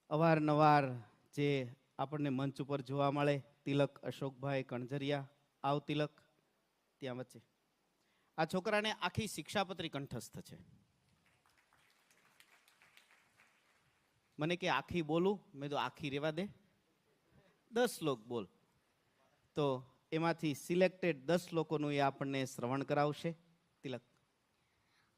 અવારનવાર જે આપણને મંચ ઉપર જોવા મળે, તિલક અશોકભાઈ કણઝરિયા, આવ તિલક ત્યાં વચ્ચે. આ છોકરાને આખી શિક્ષાપત્રી કંઠસ્થ છે. મને કે આખી બોલું, મેં તો આખી રેવા દે, 10 શ્લોક બોલ. તો એમાંથી સિલેક્ટેડ 10 શ્લોકોનું એ આપણને શ્રવણ કરાવશે. તિલક.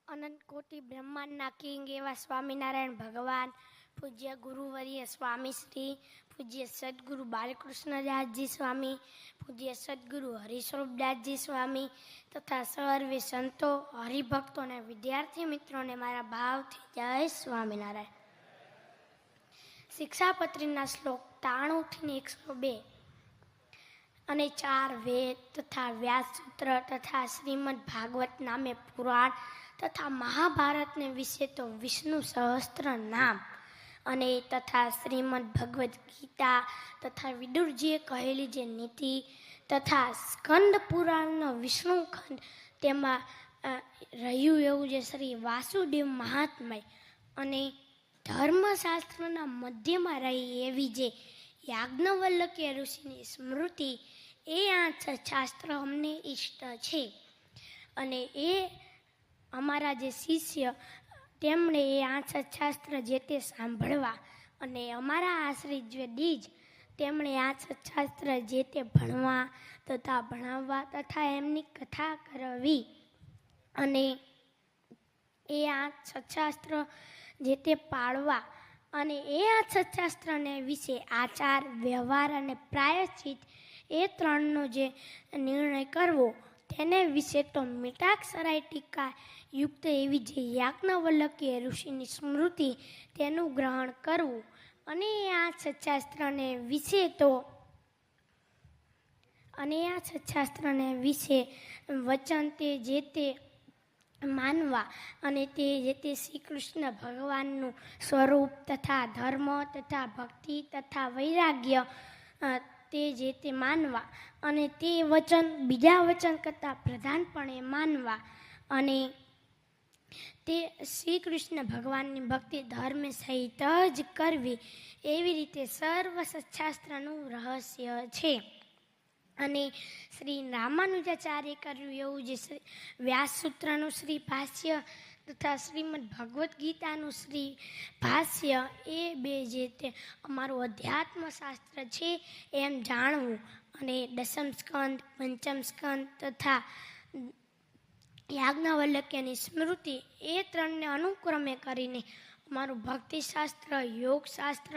અનંત કોટી બ્રહ્માંડના કિંગ એવા સ્વામિનારાયણ ભગવાન, પૂજ્ય ગુરુવર્ય સ્વામી શ્રી પૂજ્ય સદગુરુ બાલકૃષ્ણદાસજી સ્વામી, પૂજ્ય સદગુરુ હરિસ્વરૂપદાસજી સ્વામી તથા સર્વે સંતો, હરિભક્તો અને વિદ્યાર્થી મિત્રોને મારા ભાવથી જય સ્વામિનારાયણ. શિક્ષાપત્રીના શ્લોક 93 થી 102 અને 4 વેદ તથા વ્યાસસૂત્ર તથા શ્રીમદ ભાગવત નામે પુરાણ તથા મહાભારતને વિશે તો વિષ્ણુ સહસ્ત્ર નામ અને તથા શ્રીમદ ભગવદ્ ગીતા તથા વિદુરજીએ કહેલી જે નીતિ તથા સ્કંદ પુરાણનો વિષ્ણુ ખંડ, તેમાં રહ્યું એવું જે શ્રી વાસુદેવ મહાત્મય અને ધર્મશાસ્ત્રના મધ્યમાં રહી એવી જે યાજ્ઞવલ્ક્ય ઋષિની સ્મૃતિ, એ આ શાસ્ત્ર અમને ઇષ્ટ છે. અને એ અમારા જે શિષ્ય તેમણે એ આ શાસ્ત્ર જે તે સાંભળવા અને અમારા આશ્રિત જે દીજ તેમણે આ શાસ્ત્ર જે તે ભણવા તથા ભણાવવા તથા એમની કથા કરવી અને એ આ શાસ્ત્ર જે તે પાળવા અને એ આ શાસ્ત્રને વિશે આચાર વ્યવહાર અને પ્રાયશ્ચિત એ ત્રણનો જે નિર્ણય કરવો, તેને વિશે તો મીઠાક્ષરાય ટીકા યુક્ત એવી જે યાજ્ઞવલ્ક્ય ઋષિની સ્મૃતિ તેનું ગ્રહણ કરવું અને આ શાસ્ત્રને વિશે તો વચન તે જે તે માનવા અને તે જે તે શ્રી કૃષ્ણ ભગવાનનું સ્વરૂપ તથા ધર્મ તથા ભક્તિ તથા વૈરાગ્ય તે જે તે માનવા અને તે વચન બીજા વચન કરતાં પ્રધાનપણે માનવા અને તે શ્રી કૃષ્ણ ભગવાનની ભક્તિ ધર્મ સહિત જ કરવી, એવી રીતે સર્વ શાસ્ત્રનું રહસ્ય છે. અને શ્રી રામાનુજાચાર્ય કર્યું એવું જે વ્યાસસૂત્રનું શ્રી ભાષ્ય તથા શ્રીમદ ભગવદ્ ગીતાનું શ્રી ભાષ્ય, એ બે જે તે અમારું અધ્યાત્મ શાસ્ત્ર છે એમ જાણવું અને દસમ સ્કંદ, પંચમ સ્કંદ તથા યાજ્ઞવલ્ક્યની સ્મૃતિ એ ત્રણને અનુક્રમે કરીને અમારું ભક્તિશાસ્ત્ર, યોગશાસ્ત્ર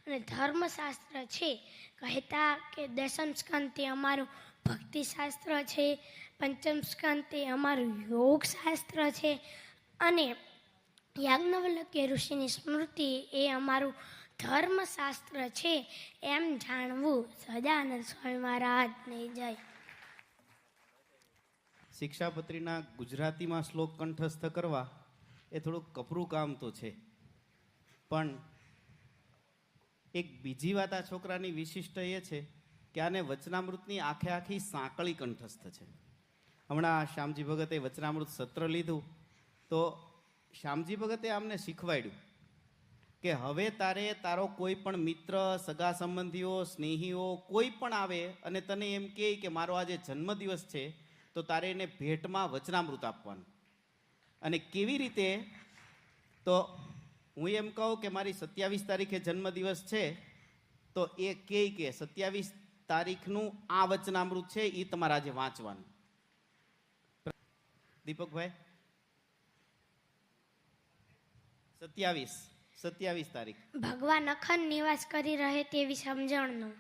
અને ધર્મશાસ્ત્ર છે. કહેતા કે દસમ સ્કંદ તે અમારું ભક્તિશાસ્ત્ર છે, પંચમ સ્કંદ તે અમારું યોગશાસ્ત્ર છે અને યાજ્ઞવલ્ક્ય ઋષિની સ્મૃતિ એ અમારું ધર્મશાસ્ત્ર છે એમ જાણવું. સદાનંદ સ્વામી મહારાજને જય. શિક્ષાપત્રીના ગુજરાતીમાં શ્લોક કંઠસ્થ કરવા એ થોડુંક કપરું કામ તો છે, પણ એક બીજી વાત આ છોકરાની વિશિષ્ટ એ છે કે આને વચનામૃતની આખી સાંકળી કંઠસ્થ છે. હમણાં શ્યામજી ભગતે વચનામૃત સત્ર લીધું તો શ્યામજી ભગતે આમને શીખવાડ્યું કે હવે તારો કોઈ પણ મિત્ર, સગા સંબંધીઓ, સ્નેહીઓ કોઈ પણ આવે અને તને એમ કહે કે મારો આજે જન્મદિવસ છે, તો તારે એને ભેટમાં વચનામૃત આપવાનું. અને કેવી રીતે? તો હું એમ કહું કે મારી 27 તારીખે જન્મદિવસ છે, તો એ કહે કે 27 તારીખનું આ વચનામૃત છે, એ તમારે આજે વાંચવાનું. દીપકભાઈ, 27 તારીખ ભગવાન અખંડ નિવાસ કરી રહે તેવી સમજણનું.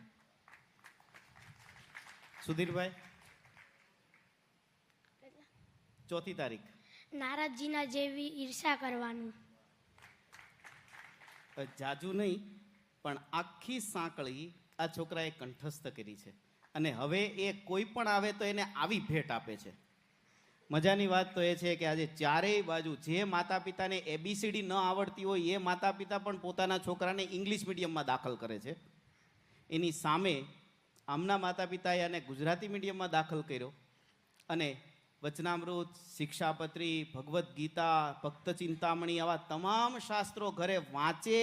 સુધીરભાઈ, 4 તારીખ નારદજીના જેવી ઈર્ષા કરવાનું. જાજુ નહીં, પણ આખી સાંકળી આ છોકરાએ કંઠસ્થ કરી છે અને હવે એ કોઈ પણ આવે તો એને આવી ભેટ આપે છે. મજાની વાત તો એ છે કે આજે ચારેય બાજુ જે માતા પિતાને ABCD ન આવડતી હોય એ માતા પિતા પણ પોતાના છોકરાને ઇંગ્લિશ મીડિયમમાં દાખલ કરે છે. એની સામે આમના માતા પિતાએ આને ગુજરાતી મીડિયમમાં દાખલ કર્યો અને વચનામૃત, શિક્ષાપત્રી, ભગવદ્ ગીતા, ભક્ત ચિંતામણી આવા તમામ શાસ્ત્રો ઘરે વાંચે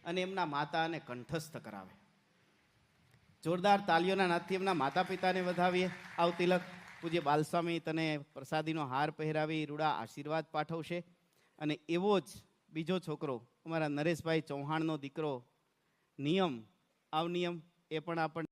અને એમના માતાને કંઠસ્થ કરાવે. જોરદાર તાલીઓના નાદથી એમના માતા પિતાને વધાવીએ. આવ તિલક, પૂજ્ય બાલસ્વામી તને પ્રસાદીનો હાર પહેરાવી રૂડા આશીર્વાદ પાઠવશે. અને એવો જ બીજો છોકરો અમારા નરેશભાઈ ચૌહાણનો દીકરો નિયમ, આવ નિયમ, એ પણ આપણને